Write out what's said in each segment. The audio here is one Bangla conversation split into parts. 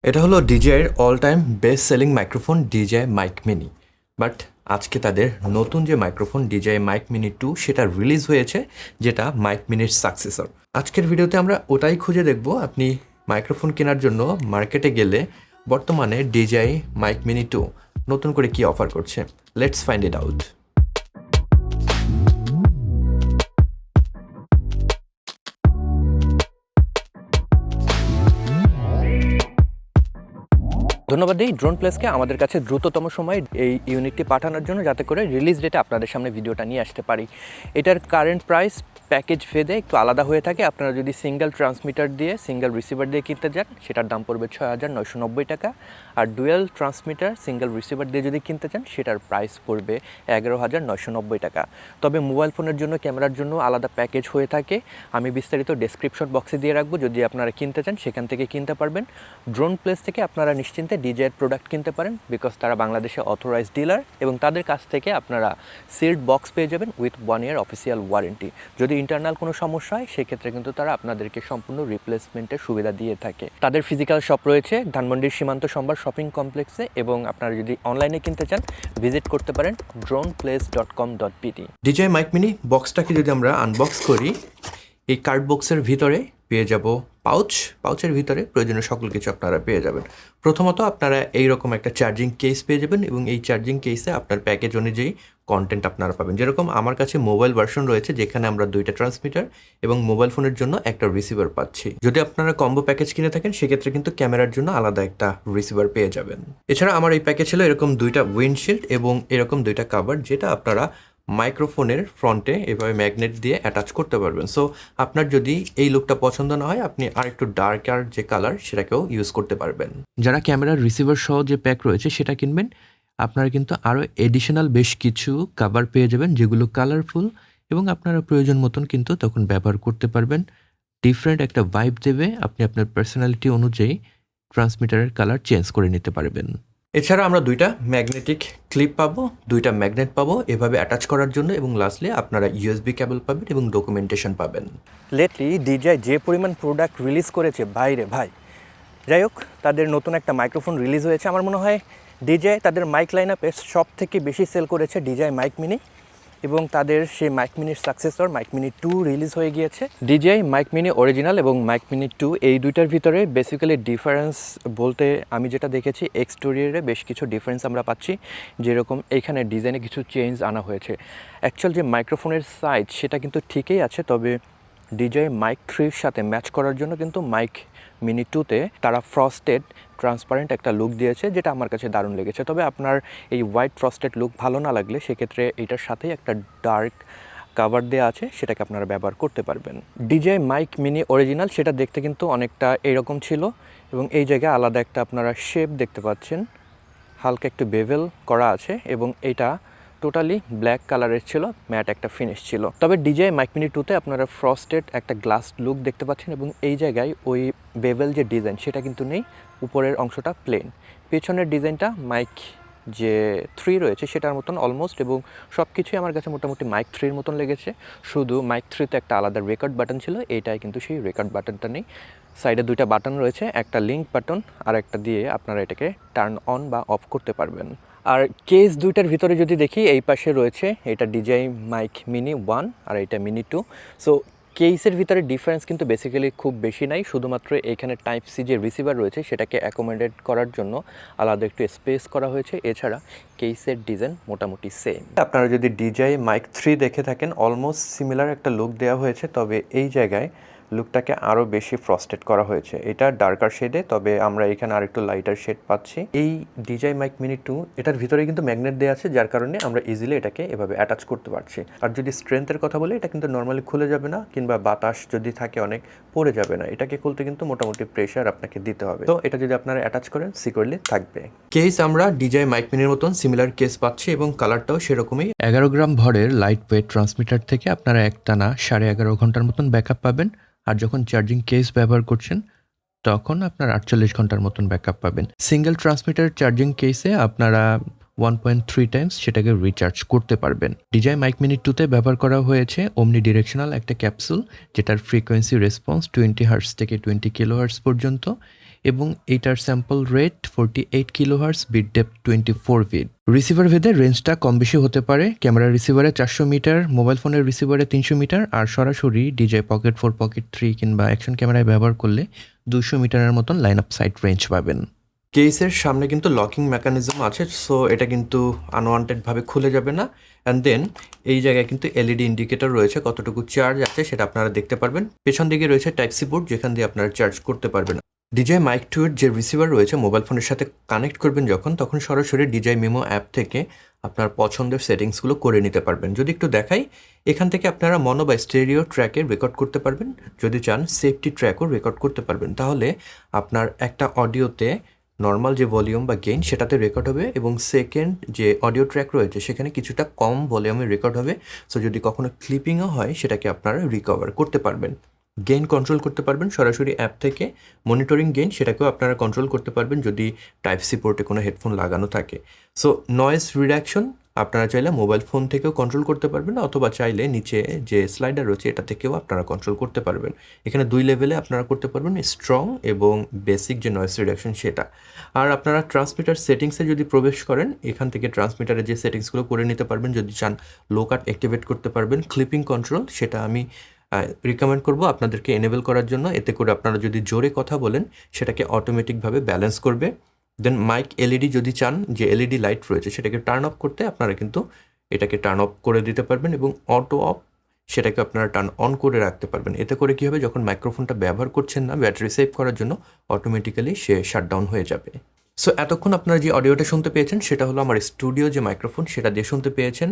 এটা হলো DJI-এর all time best selling microphone DJI mic mini. But আজকে তাদের নতুন যে মাইক্রোফোন DJI মাইক মিনি 2 সেটা রিলিজ হয়েছে, যেটা মাইক মিনির সাকসেসর। আজকের ভিডিওতে আমরা ওটাই খুঁজে দেখব। আপনি মাইক্রোফোন কেনার জন্য মার্কেটে গেলে বর্তমানে DJI মাইক মিনি 2 নতুন করে কি অফার করছে। Let's find it out. ধন্যবাদ দিই ড্রোন প্লেসকে আমাদের কাছে দ্রুততম সময়ে এই ইউনিটটি পাঠানোর জন্য, যাতে করে রিলিজ ডেটে আপনাদের সামনে ভিডিওটা নিয়ে আসতে পারি। এটার কারেন্ট প্রাইস প্যাকেজ ভেদে একটু আলাদা হয়ে থাকে। আপনারা যদি সিঙ্গেল ট্রান্সমিটার দিয়ে সিঙ্গেল রিসিভার দিয়ে কিনতে যান, সেটার দাম পড়বে ৬,৯৯০ টাকা। আর ডুয়েল ট্রান্সমিটার সিঙ্গেল রিসিভার দিয়ে যদি কিনতে চান, সেটার প্রাইস পড়বে ১১,৯৯০ টাকা। তবে মোবাইল ফোনের জন্য, ক্যামেরার জন্য আলাদা প্যাকেজ হয়ে থাকে। আমি বিস্তারিত ডেসক্রিপশন বক্সে দিয়ে রাখবো, যদি আপনারা কিনতে চান সেখান থেকে কিনতে পারবেন। ড্রোন প্লেস থেকে আপনারা নিশ্চিন্তে DJI-এর প্রোডাক্ট কিনতে পারেন, বিকজ তারা বাংলাদেশে অথরাইজড ডিলার এবং তাদের কাছ থেকে আপনারা সিল্ড বক্স পেয়ে যাবেন উইথ 1 ইয়ার অফিসিয়াল ওয়ারেন্টি। যদি ইন্টারনাল কোনো সমস্যা হয়, সেক্ষেত্রে কিন্তু তারা আপনাদেরকে সম্পূর্ণ রিপ্লেসমেন্টের সুবিধা দিয়ে থাকে। তাদের ফিজিক্যাল শপ রয়েছে ধানমন্ডির সীমান্ত সম্ভার শপিং কমপ্লেক্সে, এবং আপনারা যদি অনলাইনে কিনতে চান ভিজিট করতে পারেন droneplace.com.pt। DJI মাইক মিনি বক্সটাকে যদি আমরা আনবক্স করি, এই কার্ড বক্সের ভিতরে পেয়ে যাব পাউচের ভিতরে প্রয়োজনীয় সকল কিছু আপনারা পেয়ে যাবেন। প্রথমত আপনারা এইরকম একটা চার্জিং কেস পেয়ে যাবেন, এবং এই চার্জিং কেসে আপনার প্যাকেজ অনুযায়ী কন্টেন্ট আপনারা পাবেন। যেরকম আমার কাছে মোবাইল ভার্সন রয়েছে, যেখানে আমরা 2টা ট্রান্সমিটার এবং মোবাইল ফোনের জন্য একটা রিসিভার পাচ্ছি। যদি আপনারা কম্বো প্যাকেজ কিনে থাকেন, সেক্ষেত্রে কিন্তু ক্যামেরার জন্য আলাদা একটা রিসিভার পেয়ে যাবেন। এছাড়া আমার এই প্যাকেজ ছিল এরকম 2টা উইন্ডশিল্ড এবং এরকম 2টা কাভার, যেটা আপনারা মাইক্রোফোনের ফ্রন্টে এভাবে ম্যাগনেট দিয়ে অ্যাটাচ করতে পারবেন। সো আপনার যদি এই লুকটা পছন্দ না হয়, আপনি আর একটু ডার্কার যে কালার সেটাকেও ইউজ করতে পারবেন। যারা ক্যামেরার রিসিভার সহ যে প্যাক রয়েছে সেটা কিনবেন, আপনারা কিন্তু আরও এডিশনাল বেশ কিছু কাভার পেয়ে যাবেন, যেগুলো কালারফুল এবং আপনারা প্রয়োজন মতন কিন্তু তখন ব্যবহার করতে পারবেন। ডিফারেন্ট একটা ভাইব দেবে, আপনি আপনার পার্সোনালিটি অনুযায়ী ট্রান্সমিটারের কালার চেঞ্জ করে নিতে পারবেন। এছাড়া আমরা 2টা ম্যাগনেটিক ক্লিপ পাবো, 2টা ম্যাগনেট পাবো এভাবে অ্যাটাচ করার জন্য, এবং লাস্টলি আপনারা USB কেবল পাবেন এবং ডকুমেন্টেশন পাবেন। লেটলি DJI যে পরিমাণ প্রোডাক্ট রিলিজ করেছে, বাইরে ভাই। যাই হোক, তাদের নতুন একটা মাইক্রোফোন রিলিজ হয়েছে। আমার মনে হয় DJI তাদের মাইক লাইন আপে সব থেকে বেশি সেল করেছে DJI মাইক মিনি, এবং তাদের সেই মাইক মিনির সাকসেসর মাইক মিনি 2 রিলিজ হয়ে গিয়েছে। DJI মাইক মিনি অরিজিনাল এবং মাইক মিনি 2 এই দুইটার ভিতরে বেসিক্যালি ডিফারেন্স বলতে আমি যেটা দেখেছি, এক্সটেরিয়রে বেশ কিছু ডিফারেন্স আমরা পাচ্ছি। যেরকম এইখানে ডিজাইনে কিছু চেঞ্জ আনা হয়েছে। অ্যাকচুয়াল যে মাইক্রোফোনের সাইজ সেটা কিন্তু ঠিকই আছে, তবে DJI মাইক 3-র সাথে ম্যাচ করার জন্য কিন্তু মাইক মিনি 2-তে তারা ফ্রস্টেড ট্রান্সপারেন্ট একটা লুক দিয়েছে, যেটা আমার কাছে দারুণ লেগেছে। তবে আপনার এই হোয়াইট ফ্রস্টেড লুক ভালো না লাগলে, সেক্ষেত্রে এটার সাথেই একটা ডার্ক কাভার দেওয়া আছে, সেটাকে আপনারা ব্যবহার করতে পারবেন। DJI মাইক মিনি অরিজিনাল সেটা দেখতে কিন্তু অনেকটা এরকম ছিল, এবং এই জায়গায় আলাদা একটা আপনারা শেপ দেখতে পাচ্ছেন, হালকা একটু বেভেল করা আছে, এবং এটা টোটালি ব্ল্যাক কালারের ছিল, ম্যাট একটা ফিনিশ ছিল। তবে DJI মাইক মিনি 2-তে আপনারা ফ্রস্টেড একটা গ্লাস লুক দেখতে পাচ্ছেন, এবং এই জায়গায় ওই বেভেল যে ডিজাইন সেটা কিন্তু নেই, উপরের অংশটা প্লেন। পেছনের ডিজাইনটা মাইক যে 3 রয়েছে সেটার মতন অলমোস্ট, এবং সব কিছুই আমার কাছে মোটামুটি মাইক 3-র মতন লেগেছে। শুধু মাইক 3-তে একটা আলাদা রেকর্ড বাটন ছিল, এইটায় কিন্তু সেই রেকর্ড বাটনটা নেই। সাইডে 2টা বাটন রয়েছে, একটা লিঙ্ক বাটন আর একটা দিয়ে আপনারা এটাকে টার্ন অন বা অফ করতে পারবেন। আর কেস 2টার ভিতরে যদি দেখি, এই পাশে রয়েছে এটা DJI মাইক মিনি 1 আর এটা মিনি 2। সো কেসের ভিতরে ডিফারেন্স কিন্তু বেসিক্যালি খুব বেশি নাই, শুধুমাত্র এখানে টাইপ সি যে রিসিভার রয়েছে সেটাকে অ্যাকোমোডেট করার জন্য আলাদা একটু স্পেস করা হয়েছে। এছাড়া কেসের ডিজাইন মোটামুটি সেম। আপনারা যদি DJI মাইক 3 দেখে থাকেন, অলমোস্ট সিমিলার একটা লুক দেওয়া হয়েছে, তবে এই জায়গায় লুকটাকে আরও বেশি ফ্রস্টেড করা হয়েছে। এটা ডার্কার শেডে, তবে আমরা এখানে আর একটু লাইটার শেড পাচ্ছি। এই DJI মাইক মিনি 2 এটার ভিতরে কিন্তু ম্যাগনেট দেওয়া আছে, যার কারণে আমরা ইজিলি এটাকে এভাবে অ্যাটাচ করতে পারছি। আর যদি স্ট্রেংথের কথা বলি, এটা কিন্তু নর্মালি খুলে যাবে না, কিংবা বাতাস যদি থাকে অনেক পড়ে যাবে না। এটাকে খুলতে কিন্তু মোটামুটি প্রেশার আপনাকে দিতে হবে। তো এটা যদি আপনারা অ্যাটাচ করেন, সিকিউরলি থাকবে। কেস আমরা DJI মাইক মিনির মতন সিমিলার কেস পাচ্ছি, এবং কালারটাও সেরকমই। 11 গ্রাম ভরের লাইট ওয়েট ট্রান্সমিটার থেকে আপনারা একটানা 11.5 ঘন্টার মতন ব্যাকআপ পাবেন। আর যখন চার্জিং কেস ব্যবহার করছেন, তখন আপনার 48 ঘন্টার মতন ব্যাকআপ পাবেন। সিঙ্গেল ট্রান্সমিটার চার্জিং কেসে আপনারা 1.3 টাইমস সেটাকে রিচার্জ করতে পারবেন। DJI মাইক মিনি 2-তে ব্যবহার করা হয়েছে ওমনি ডিরেকশনাল একটা ক্যাপসুল, যেটার ফ্রিকোয়েন্সি রেসপন্স 20 হার্টজ থেকে 20 কিলোহার্টজ পর্যন্ত, এবং এইটার sample rate 48 kilohertz, bit depth 24 bit. Receiver ভেদে রেঞ্জটা কম বেশি হতে পারে। ক্যামেরার রিসিভারে 400 মিটার, মোবাইল ফোনের রিসিভারে 300 মিটার, আর সরাসরি DJI Pocket 4, Pocket 3 কিংবা অ্যাকশন ক্যামেরায় ব্যবহার করলে 200 মিটারের মতন লাইন অফ সাইট রেঞ্জ পাবেন। কেসের সামনে কিন্তু লকিং মেকানিজম আছে, সো এটা কিন্তু আনওয়ান্টেডভাবে খুলে যাবে না। অ্যান্ড দেন এই জায়গায় কিন্তু LED ইন্ডিকেটর রয়েছে, কতটুকু চার্জ আছে সেটা আপনারা দেখতে পারবেন। পেছন দিকে রয়েছে টাইপ সি পোর্ট, যেখান দিয়ে আপনারা চার্জ করতে পারবেন। DJI Mic 2 এর যে রিসিভার রয়েছে মোবাইল ফোনের সাথে কানেক্ট করবেন যখন, তখন সরাসরি DJI Mimo অ্যাপ থেকে আপনার পছন্দের সেটিংসগুলো করে নিতে পারবেন। যদি একটু দেখাই, এখান থেকে আপনারা মনো বা স্টেরিও ট্র্যাকে রেকর্ড করতে পারবেন। যদি চান সেফটি ট্র্যাকও রেকর্ড করতে পারবেন। তাহলে আপনার একটা অডিওতে নর্মাল যে ভলিউম বা গেইন সেটাতে রেকর্ড হবে, এবং সেকেন্ড যে অডিও ট্র্যাক রয়েছে সেখানে কিছুটা কম ভলিউমে রেকর্ড হবে। সো যদি কখনো ক্লিপিংও হয় সেটাকে আপনারা রিকভার করতে পারবেন। গেইন কন্ট্রোল করতে পারবেন সরাসরি অ্যাপ থেকে। মনিটরিং গেইন সেটাকেও আপনারা কন্ট্রোল করতে পারবেন যদি টাইপ সি পোর্টে কোনো হেডফোন লাগানো থাকে। সো নয়েজ রিডাকশন আপনারা চাইলে মোবাইল ফোন থেকেও কন্ট্রোল করতে পারবেন, অথবা চাইলে নিচে যে স্লাইডার রয়েছে এটা থেকেও আপনারা কন্ট্রোল করতে পারবেন। এখানে 2 লেভেলে আপনারা করতে পারবেন, স্ট্রং এবং বেসিক যে নয়েজ রিডাকশন সেটা। আর আপনারা ট্রান্সমিটার সেটিংসে যদি প্রবেশ করেন, এখান থেকে ট্রান্সমিটারের যে সেটিংসগুলো করে নিতে পারবেন। যদি চান লো কাট অ্যাক্টিভেট করতে পারবেন। ক্লিপিং কন্ট্রোল সেটা আমি রিকমেন্ড করব আপনাদেরকে এনেবল করার জন্য। এতে করে আপনারা যদি জোরে কথা বলেন সেটাকে অটোমেটিকভাবে ব্যালেন্স করবে। দেন মাইক LED যদি চান যে LED লাইট রয়েছে সেটাকে টার্ন অফ করতে, আপনারা কিন্তু এটাকে টার্ন অফ করে দিতে পারবেন, এবং অটো অফ সেটাকে আপনারা টার্ন অন করে রাখতে পারবেন। এতে করে কী হবে, যখন মাইক্রোফোনটা ব্যবহার করছেন না ব্যাটারি সেভ করার জন্য, অটোমেটিক্যালি সে শাটডাউন হয়ে যাবে। সো এতক্ষণ আপনারা যে অডিওটা শুনতে পেয়েছেন সেটা হলো আমার স্টুডিও যে মাইক্রোফোন সেটা দিয়ে শুনতে পেয়েছেন।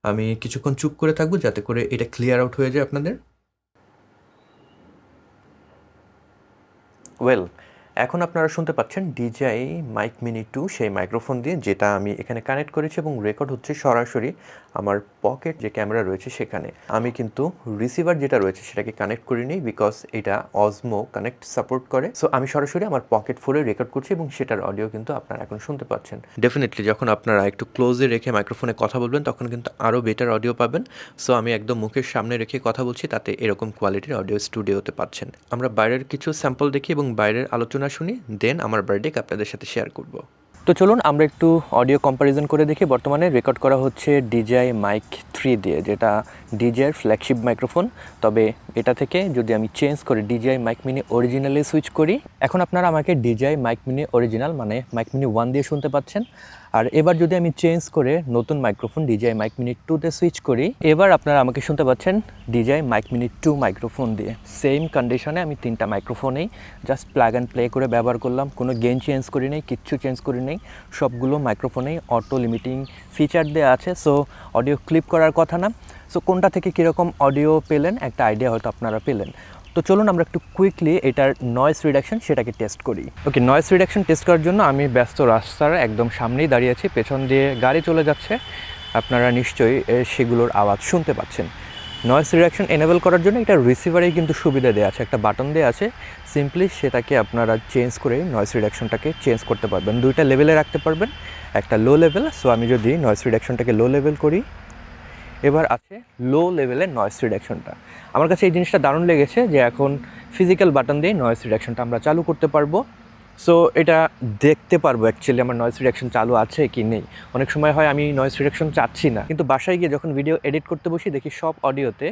আমি কিছুক্ষণ চুপ করে থাকবো যাতে করে এটা ক্লিয়ার আউট হয়ে যায় আপনাদের। ওয়েল, এখন আপনারা শুনতে পাচ্ছেন DJI Mic Mini 2 সেই মাইক্রোফোন দিয়ে, যেটা আমি এখানে কানেক্ট করেছি এবং রেকর্ড হচ্ছে সরাসরি আমার পকেট যে ক্যামেরা রয়েছে সেখানে। আমি কিন্তু রিসিভার যেটা রয়েছে সেটাকে কানেক্ট করিনি, বিকজ এটা অজমো কানেক্ট সাপোর্ট করে। সো আমি সরাসরি আমার পকেট ফোনে রেকর্ড করছি এবং সেটার অডিও কিন্তু আপনারা এখন শুনতে পাচ্ছেন। ডেফিনেটলি যখন আপনারা একটু ক্লোজে রেখে মাইক্রোফোনে কথা বলবেন তখন কিন্তু আরও বেটার অডিও পাবেন। সো আমি একদম মুখের সামনে রেখে কথা বলছি, তাতে এরকম কোয়ালিটির অডিও স্টুডিওতে পাচ্ছেন। আমরা বাইরের কিছু স্যাম্পল দেখি এবং বাইরের আলোচনা শুনি, দেন আমার বার্থডে আপনাদের সাথে শেয়ার করব। তো চলুন আমরা একটু অডিও কম্প্যারিজন করে দেখি। বর্তমানে রেকর্ড করা হচ্ছে DJI Mic 3 দিয়ে, যেটা DJI ফ্ল্যাগশিপ মাইক্রোফোন। তবে এটা থেকে যদি আমি চেঞ্জ করে DJI Mic Mini অরিজিনালে সুইচ করি, এখন আপনারা আমাকে DJI Mic Mini অরিজিনাল মানে Mic Mini 1 দিয়ে শুনতে পাচ্ছেন। আর এবার যদি আমি চেঞ্জ করে নতুন মাইক্রোফোন DJI Mic Mini 2-তে সুইচ করি, এবার আপনারা আমাকে শুনতে পাচ্ছেন DJI Mic Mini 2 মাইক্রোফোন দিয়ে। সেম কন্ডিশনে আমি 3টা মাইক্রোফোনেই জাস্ট প্লাগ অ্যান্ড প্লে করে ব্যবহার করলাম, কোনো গেইন চেঞ্জ করি নেই, কিচ্ছু চেঞ্জ করি নেই। সবগুলো মাইক্রোফোনেই অটো লিমিটিং ফিচার দেওয়া আছে, সো অডিও ক্লিপ করার কথা না। সো কোনটা থেকে কীরকম অডিও পেলেন একটা আইডিয়া হয়তো আপনারা পেলেন। তো চলুন আমরা একটু কুইকলি এটার নয়েজ রিডাকশন সেটাকে টেস্ট করি। ওকে, নয়েজ রিডাকশন টেস্ট করার জন্য আমি ব্যস্ত রাস্তার একদম সামনেই দাঁড়িয়ে আছি, পেছন দিয়ে গাড়ি চলে যাচ্ছে, আপনারা নিশ্চয়ই সেগুলোর আওয়াজ শুনতে পাচ্ছেন। নয়েজ রিডাকশন এনেবল করার জন্য এটা রিসিভারেই কিন্তু সুবিধা দেওয়া আছে, একটা বাটন দেওয়া আছে, সিম্পলি সেটাকে আপনারা চেঞ্জ করে নয়েজ রিডাকশনটাকে চেঞ্জ করতে পারবেন। 2টা লেভেলে রাখতে পারবেন, একটা লো লেভেল। সো আমি যদি নয়েজ রিডাকশনটাকে লো লেভেল করি, এবার আছে লো লেভেলের নয়েজ রিডাকশনটা। আমার কাছে এই জিনিসটা দারুণ লেগেছে যে এখন ফিজিক্যাল বাটন দিয়ে নয়েজ রিডাকশনটা আমরা চালু করতে পারবো। সো এটা দেখতে পারবো অ্যাকচুয়ালি আমার নয়েজ রিডাকশন চালু আছে কি নেই। অনেক সময় হয় আমি নয়েজ রিডাকশন চাচ্ছি না, কিন্তু বাসায় গিয়ে যখন ভিডিও এডিট করতে বসি দেখি সব অডিওতে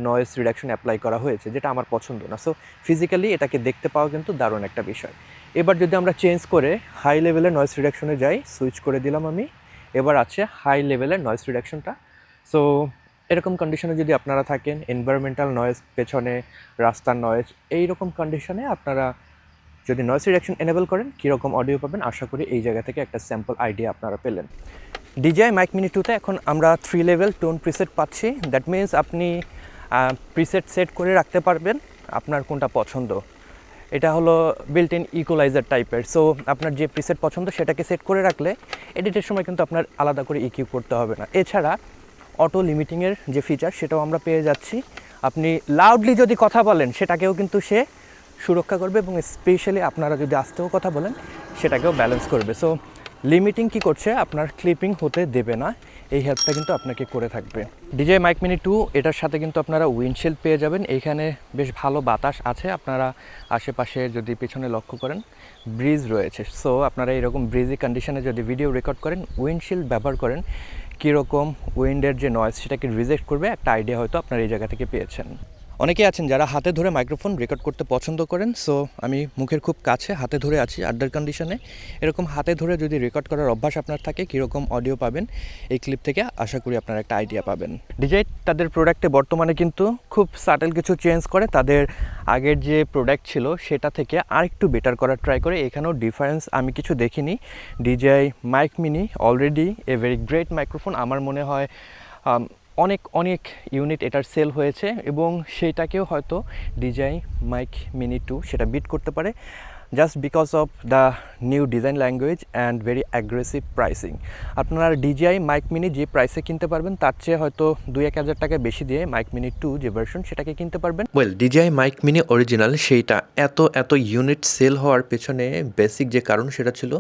নয়েজ রিডাকশন অ্যাপ্লাই করা হয়েছে, যেটা আমার পছন্দ না। সো ফিজিক্যালি এটাকে দেখতে পাওয়া কিন্তু দারুণ একটা বিষয়। এবার যদি আমরা চেঞ্জ করে হাই লেভেলের নয়েজ রিডাকশনে যাই, সুইচ করে দিলাম আমি, এবার আছে হাই লেভেলের নয়েজ রিডাকশনটা। সো এরকম কন্ডিশনে যদি আপনারা থাকেন, এনভায়রনমেন্টাল নয়েজ, পেছনে রাস্তার নয়েজ, এইরকম কন্ডিশনে আপনারা যদি নয়েজ রিডাকশন এনেবল করেন কীরকম অডিও পাবেন, আশা করি এই জায়গা থেকে একটা স্যাম্পল আইডিয়া আপনারা পেলেন। DJI Mic Mini 2-তে এখন আমরা 3 লেভেল টোন প্রিসেট পাচ্ছি। দ্যাট মিনস আপনি প্রিসেট সেট করে রাখতে পারবেন আপনার কোনটা পছন্দ। এটা হলো বিল্ট ইন ইকুয়ালাইজার টাইপের। সো আপনার যে প্রিসেট পছন্দ সেটাকে সেট করে রাখলে এডিটের সময় কিন্তু আপনার আলাদা করে ইকিউ করতে হবে না। এছাড়া অটো লিমিটিংয়ের যে ফিচার সেটাও আমরা পেয়ে যাচ্ছি। আপনি লাউডলি যদি কথা বলেন সেটাকেও কিন্তু সে সুরক্ষা করবে, এবং স্পেশালি আপনারা যদি আস্তেও কথা বলেন সেটাকেও ব্যালেন্স করবে। সো লিমিটিং কি করছে, আপনার ক্লিপিং হতে দেবে না, এই হেল্পটা কিন্তু আপনাকে করে থাকবে। DJI Mic Mini 2 এটার সাথে কিন্তু আপনারা উইন্ডশিল্ড পেয়ে যাবেন। এইখানে বেশ ভালো বাতাস আছে, আপনারা আশেপাশে যদি পিছনে লক্ষ্য করেন ব্রিজ রয়েছে। সো আপনারা এরকম ব্রিজি কন্ডিশনে যদি ভিডিও রেকর্ড করেন, উইন্ডশিল্ড ব্যবহার করেন, কীরকম উইন্ডের যে নয়েজ সেটাকে রিজেক্ট করবে একটা আইডিয়া হয়তো আপনারা এই জায়গা থেকে পেয়েছেন। অনেকেই আছেন যারা হাতে ধরে মাইক্রোফোন রেকর্ড করতে পছন্দ করেন। সো আমি মুখের খুব কাছে হাতে ধরে আছি আড্ডার কন্ডিশনে। এরকম হাতে ধরে যদি রেকর্ড করার অভ্যাস আপনার থাকে, কীরকম অডিও পাবেন এই ক্লিপ থেকে আশা করি আপনারা একটা আইডিয়া পাবেন। DJI তাদের প্রোডাক্টে বর্তমানে কিন্তু খুব সাটেল কিছু চেঞ্জ করে, তাদের আগের যে প্রোডাক্ট ছিল সেটা থেকে আরেকটু বেটার করার ট্রাই করে। এখানেও ডিফারেন্স আমি কিছু দেখিনি। DJI Mic Mini already a very great microphone. আমার মনে হয় অনেক অনেক ইউনিট এটার সেল হয়েছে এবং সেইটাকেও হয়তো DJI Mic Mini 2 সেটা বিট করতে পারে, just because of the new design language and very aggressive pricing. আপনারা DJI Mic Mini যে প্রাইসে কিনতে পারবেন তার চেয়ে হয়তো 2-1 হাজার টাকা বেশি দিয়ে Mic Mini 2 যে ভার্সন সেটাকে কিনতে পারবেন। DJI Mic Mini অরিজিনাল সেইটা এত ইউনিট সেল হওয়ার পেছনে বেসিক যে কারণ সেটা ছিল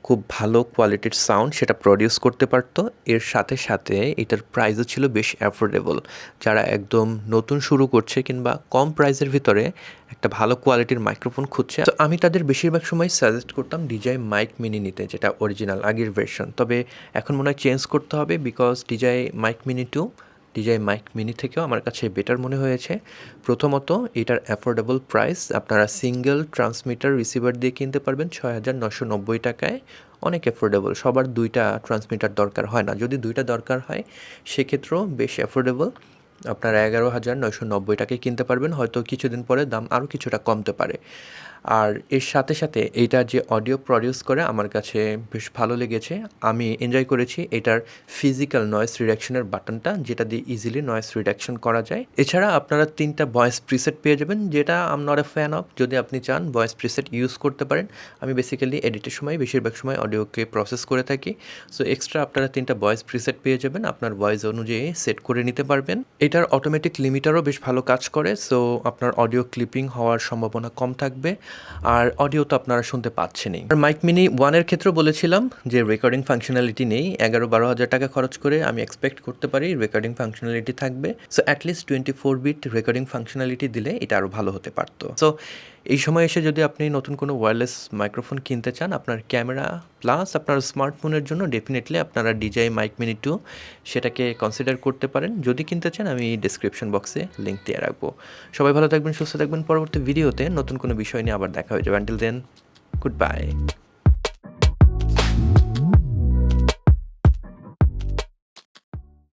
খুব ভালো কোয়ালিটির সাউন্ড সেটা প্রডিউস করতে পারতো। এর সাথে সাথে এটার প্রাইসও ছিল বেশ অ্যাফোর্ডেবল। যারা একদম নতুন শুরু করছে কিংবা কম প্রাইসের ভিতরে একটা ভালো কোয়ালিটির মাইক্রোফোন খুঁজছে, তো আমি তাদের বেশিরভাগ সময় সাজেস্ট করতাম DJI Mic Mini নিতে, যেটা অরিজিনাল আগের ভার্সন। তবে এখন মনে হয় চেঞ্জ করতে হবে, because DJI Mic Mini 2 DJI Mic Mini থেকেও আমার কাছে বেটার মনে হয়েছে। প্রথমত এটার অ্যাফোর্ডেবল প্রাইস, আপনারা সিঙ্গেল ট্রান্সমিটার রিসিভার দিয়ে কিনতে পারবেন 6,990 টাকায়, অনেক অ্যাফোর্ডেবল। সবার 2টা ট্রান্সমিটার দরকার হয় না, যদি 2টা দরকার হয় সেক্ষেত্রেও বেশ অ্যাফোর্ডেবল। আপনারা 11,990 টাকায় কিনতে পারবেন, হয়তো কিছুদিন পরে দাম আরও কিছুটা কমতে পারে। আর এর সাথে সাথে এইটা যে অডিও প্রডিউস করে আমার কাছে বেশ ভালো লেগেছে, আমি এনজয় করেছি এটার ফিজিক্যাল নয়েজ রিডাকশনের বাটনটা, যেটা দিয়ে ইজিলি নয়েজ রিডাকশন করা যায়। এছাড়া আপনারা 3টা ভয়েস প্রিসেট পেয়ে যাবেন, যেটা I am not a fan of. যদি আপনি চান ভয়েস প্রিসেট ইউজ করতে পারেন, আমি বেসিক্যালি এডিটের সময় বেশিরভাগ সময় অডিওকে প্রসেস করে থাকি। সো এক্সট্রা আপনারা 3টা ভয়েস প্রিসেট পেয়ে যাবেন, আপনার ভয়েস অনুযায়ী সেট করে নিতে পারবেন। এটার অটোমেটিক লিমিটারও বেশ ভালো কাজ করে, সো আপনার অডিও ক্লিপিং হওয়ার সম্ভাবনা কম থাকবে। আর অডিও তো আপনারা শুনতে পাচ্ছেনই। আর Mic Mini 1 এর ক্ষেত্রেও বলেছিলাম যে রেকর্ডিং ফাংশনালিটি নেই। 11-12 হাজার টাকা খরচ করে আমি এক্সপেক্ট করতে পারি রেকর্ডিং ফাংশনালিটি থাকবে। So at least 24 bit recording functionality দিলে এটা আরও ভালো হতে পারতো। সো এই সময় এসে যদি আপনি নতুন কোনো ওয়্যারলেস মাইক্রোফোন কিনতে চান আপনার ক্যামেরা প্লাস আপনার স্মার্টফোনের জন্য, ডেফিনেটলি আপনারা DJI Mic Mini 2 সেটাকে কনসিডার করতে পারেন। যদি কিনতে চান আমি ডেসক্রিপশন বক্সে লিঙ্ক দিয়ে রাখবো। সবাই ভালো থাকবেন, সুস্থ থাকবেন। পরবর্তী ভিডিওতে নতুন কোনো বিষয় নিয়ে আবার দেখা হয়ে যাবে। Until then, good bye.